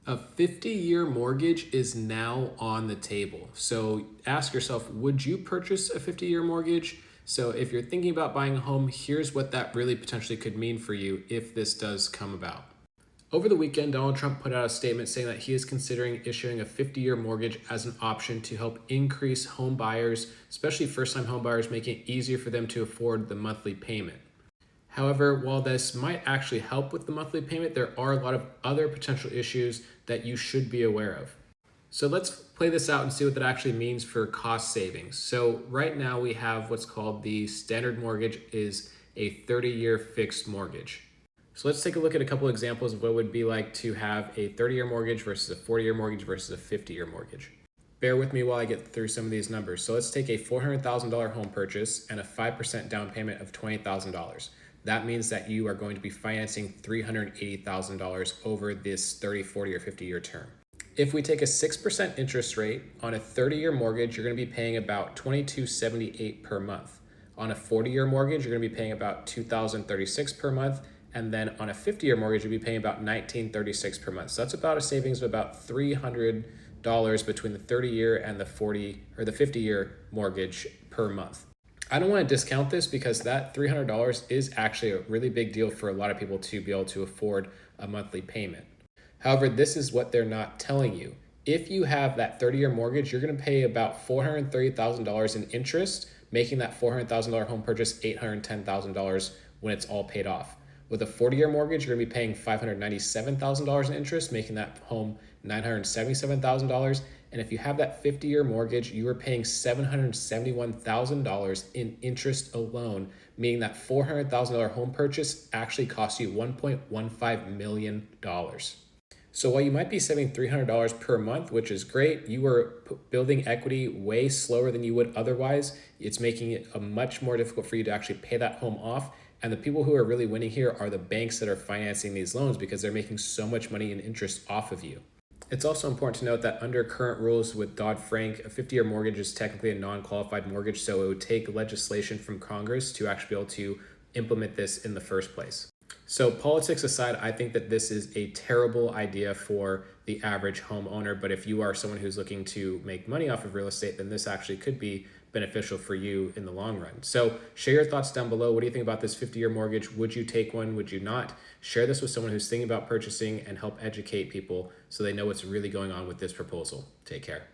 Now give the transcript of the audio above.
A 50-year mortgage is now on the table. So ask yourself, would you purchase a 50-year mortgage? So if you're thinking about buying a home, here's what that really potentially could mean for you if this does come about. Over the weekend, Donald Trump put out a statement saying that he is considering issuing a 50-year mortgage as an option to help increase home buyers, especially first-time home buyers, making it easier for them to afford the monthly payment. However, while this might actually help with the monthly payment, there are a lot of other potential issues that you should be aware of. So let's play this out and see what that actually means for cost savings. So right now we have what's called the standard mortgage is a 30-year fixed mortgage. So let's take a look at a couple examples of what it would be like to have a 30-year mortgage versus a 40-year mortgage versus a 50-year mortgage. Bear with me while I get through some of these numbers. So let's take a $400,000 home purchase and a 5% down payment of $20,000. That means that you are going to be financing $380,000 over this 30, 40, or 50-year term. If we take a 6% interest rate on a 30-year mortgage, you're going to be paying about $2,278 per month. On a 40-year mortgage, you're going to be paying about $2,036 per month. And then on a 50-year mortgage, you'll be paying about $1,936 per month. So that's about a savings of about $300 between the 30-year and the 40 or the 50-year mortgage per month. I don't want to discount this because that $300 is actually a really big deal for a lot of people to be able to afford a monthly payment. However, this is what they're not telling you. If you have that 30-year mortgage, you're going to pay about $430,000 in interest, making that $400,000 home purchase $810,000 when it's all paid off. With a 40-year mortgage, you're going to be paying $597,000 in interest, making that home $977,000. And if you have that 50-year mortgage, you are paying $771,000 in interest alone, meaning that $400,000 home purchase actually costs you $1.15 million. So while you might be saving $300 per month, which is great, you are building equity way slower than you would otherwise. It's making it much more difficult for you to actually pay that home off. And the people who are really winning here are the banks that are financing these loans because they're making so much money in interest off of you. It's also important to note that under current rules with Dodd-Frank, a 50-year mortgage is technically a non-qualified mortgage, so it would take legislation from Congress to actually be able to implement this in the first place. So politics aside, I think that this is a terrible idea for the average homeowner, but if you are someone who's looking to make money off of real estate, then this actually could be beneficial for you in the long run. So share your thoughts down below. What do you think about this 50-year mortgage? Would you take one? Would you not? Share this with someone who's thinking about purchasing and help educate people so they know what's really going on with this proposal. Take care.